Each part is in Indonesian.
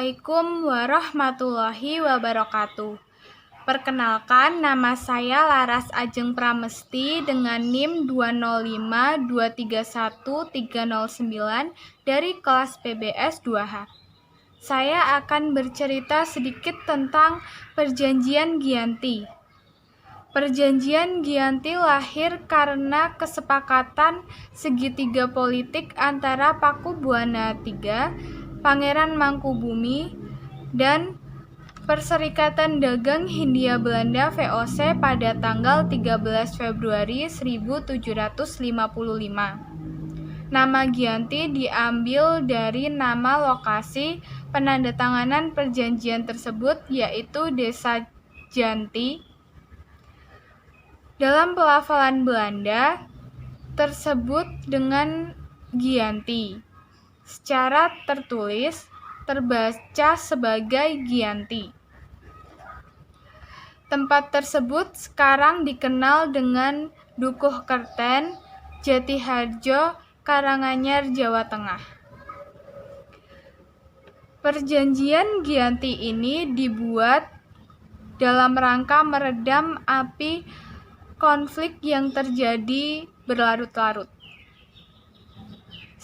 Assalamualaikum warahmatullahi wabarakatuh. Perkenalkan, nama saya Laras Ajeng Pramesti dengan NIM 205231309 dari kelas PBS 2H. Saya akan bercerita sedikit tentang Perjanjian Giyanti. Perjanjian Giyanti lahir karena kesepakatan segitiga politik antara Pakubuwana III, Pangeran Mangkubumi, dan Perserikatan Dagang Hindia Belanda (VOC) pada tanggal 13 Februari 1755. Nama Giyanti diambil dari nama lokasi penandatanganan perjanjian tersebut, yaitu Desa Janti. Dalam pelafalan Belanda tersebut dengan Giyanti. Secara tertulis terbaca sebagai Giyanti. Tempat tersebut sekarang dikenal dengan Dukuh Kerten, Jatiharjo, Karanganyar, Jawa Tengah. Perjanjian Giyanti ini dibuat dalam rangka meredam api konflik yang terjadi berlarut-larut.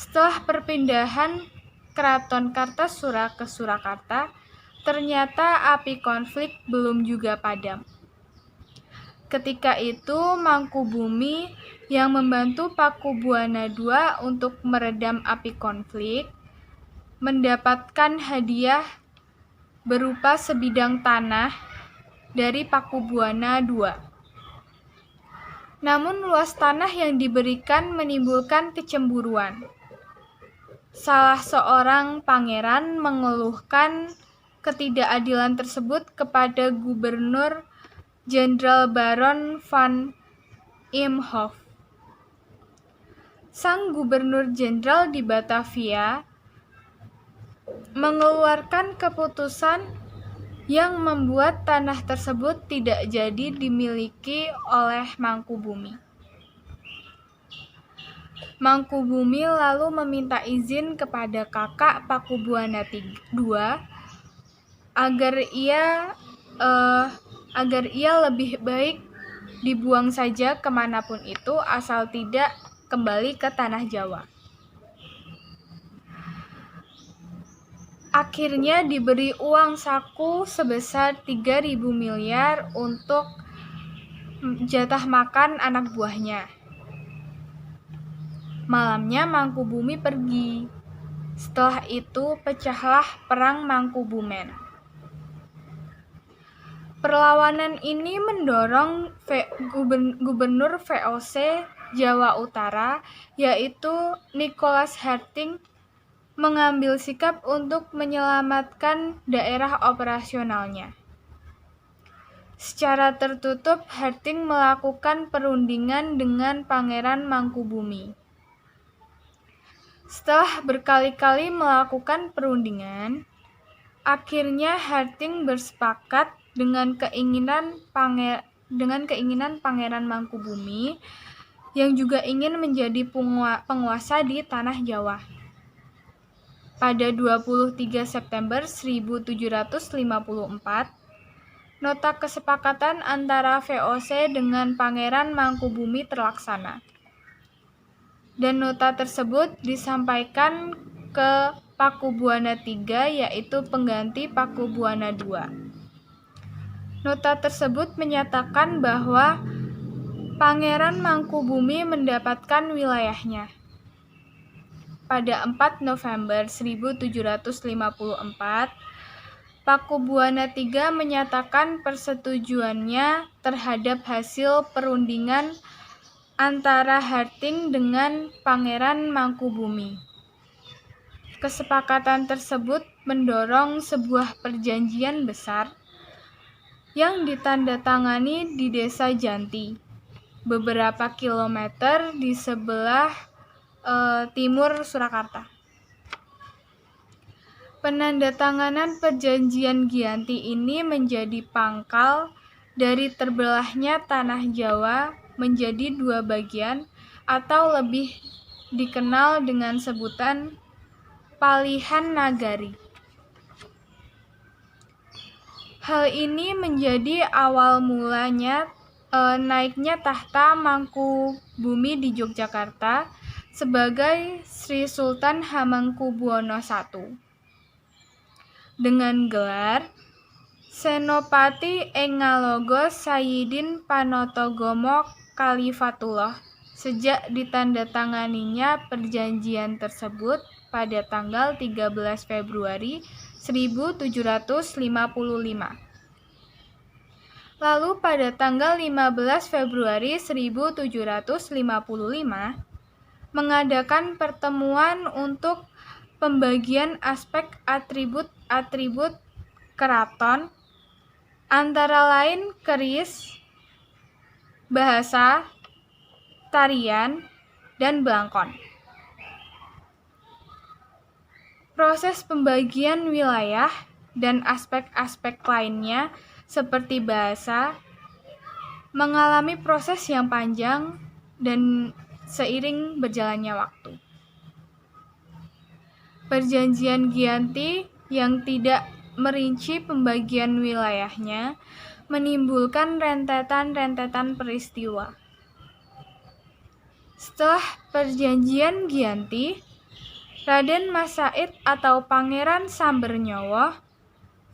Setelah perpindahan Keraton Kartasura ke Surakarta, ternyata api konflik belum juga padam. Ketika itu Mangkubumi yang membantu Pakubuwana II untuk meredam api konflik mendapatkan hadiah berupa sebidang tanah dari Pakubuwana II. Namun luas tanah yang diberikan menimbulkan kecemburuan. Salah seorang pangeran mengeluhkan ketidakadilan tersebut kepada Gubernur Jenderal Baron van Imhoff. Sang Gubernur Jenderal di Batavia mengeluarkan keputusan yang membuat tanah tersebut tidak jadi dimiliki oleh Mangkubumi. Mangkubumi lalu meminta izin kepada kakak Pakubuwana II agar ia lebih baik dibuang saja kemanapun itu asal tidak kembali ke tanah Jawa. Akhirnya diberi uang saku sebesar 3.000 miliar untuk jatah makan anak buahnya. Malamnya Mangkubumi pergi. Setelah itu pecahlah Perang Mangkubumen. Perlawanan ini mendorong Gubernur VOC Jawa Utara, yaitu Nicholas Harting, mengambil sikap untuk menyelamatkan daerah operasionalnya. Secara tertutup, Harting melakukan perundingan dengan Pangeran Mangkubumi. Setelah berkali-kali melakukan perundingan, akhirnya Harting bersepakat dengan keinginan Pangeran Mangkubumi yang juga ingin menjadi penguasa di tanah Jawa. Pada 23 September 1754, nota kesepakatan antara VOC dengan Pangeran Mangkubumi terlaksana. Dan nota tersebut disampaikan ke Pakubuwana III, yaitu pengganti Pakubuwana II. Nota tersebut menyatakan bahwa Pangeran Mangkubumi mendapatkan wilayahnya. Pada 4 November 1754, Pakubuwana III menyatakan persetujuannya terhadap hasil perundingan antara Harting dengan Pangeran Mangkubumi. Kesepakatan tersebut mendorong sebuah perjanjian besar yang ditandatangani di Desa Janti, beberapa kilometer di sebelah timur Surakarta. Penandatanganan Perjanjian Giyanti ini menjadi pangkal dari terbelahnya tanah Jawa menjadi dua bagian atau lebih dikenal dengan sebutan Palihan Nagari. Hal ini menjadi awal mulanya naiknya tahta Mangkubumi di Yogyakarta sebagai Sri Sultan Hamengkubuwono I dengan gelar Senopati ing Ngaloga Sayyidin Panatagomo Khalifatullah sejak ditandatanganinya perjanjian tersebut pada tanggal 13 Februari 1755. Lalu pada tanggal 15 Februari 1755 mengadakan pertemuan untuk pembagian aspek atribut-atribut keraton antara lain keris, bahasa, tarian, dan belangkon. Proses pembagian wilayah dan aspek-aspek lainnya seperti bahasa mengalami proses yang panjang dan seiring berjalannya waktu. Perjanjian Giyanti yang tidak merinci pembagian wilayahnya menimbulkan rentetan-rentetan peristiwa. Setelah perjanjian Giyanti, Raden Mas Said atau Pangeran Sambernyawa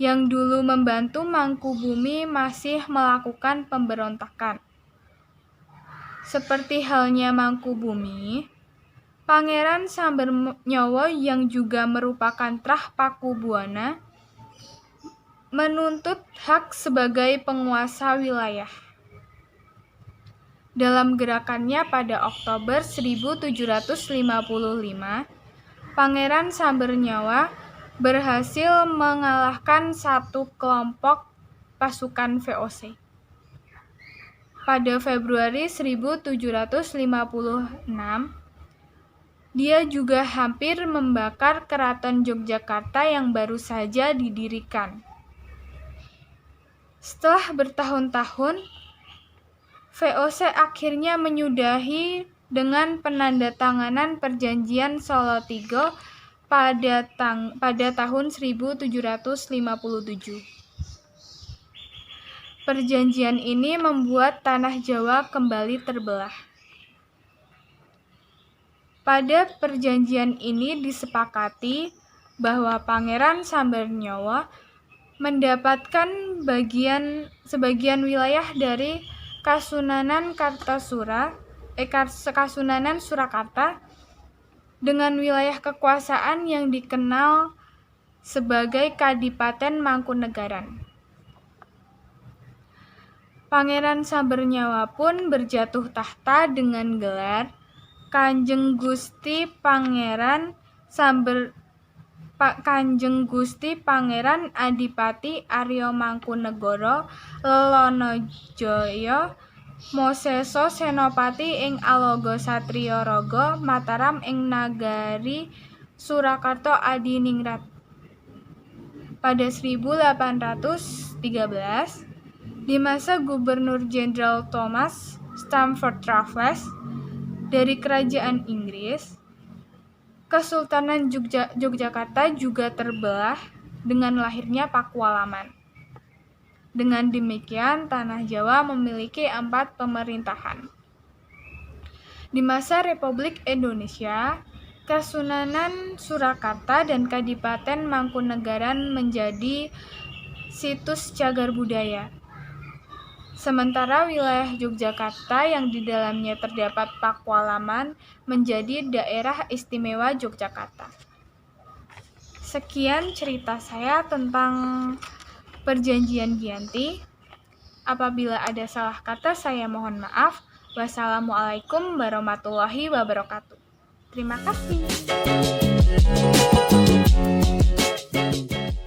yang dulu membantu Mangkubumi masih melakukan pemberontakan. Seperti halnya Mangkubumi, Pangeran Sambernyawa yang juga merupakan trah Pakubuwana menuntut hak sebagai penguasa wilayah. Dalam gerakannya pada Oktober 1755, Pangeran Sambernyawa berhasil mengalahkan satu kelompok pasukan VOC. Pada Februari 1756, dia juga hampir membakar keraton Yogyakarta yang baru saja didirikan. Setelah bertahun-tahun, VOC akhirnya menyudahi dengan penandatanganan Perjanjian Solo III pada tahun 1757. Perjanjian ini membuat tanah Jawa kembali terbelah. Pada perjanjian ini disepakati bahwa Pangeran Sambernyawa mendapatkan sebagian wilayah dari Kasunanan Surakarta dengan wilayah kekuasaan yang dikenal sebagai Kadipaten Mangkunegaran. Pangeran Sambernyawa pun berjatuh tahta dengan gelar Kanjeng Gusti Pangeran Adipati Arya Mangkunegara Lelonajaya Mosesa Senopati ing Aloga Satriya Raga Mataram ing Nagari Surakarta Adiningrat. Pada 1813, di masa Gubernur Jenderal Thomas Stamford Raffles dari Kerajaan Inggris, Kesultanan Yogyakarta juga terbelah dengan lahirnya Pakualaman. Dengan demikian, Tanah Jawa memiliki 4 pemerintahan. Di masa Republik Indonesia, Kasunanan Surakarta dan Kadipaten Mangkunegaran menjadi situs cagar budaya. Sementara wilayah Yogyakarta yang di dalamnya terdapat Pakualaman menjadi Daerah Istimewa Yogyakarta. Sekian cerita saya tentang Perjanjian Giyanti. Apabila ada salah kata, saya mohon maaf. Wassalamualaikum warahmatullahi wabarakatuh. Terima kasih.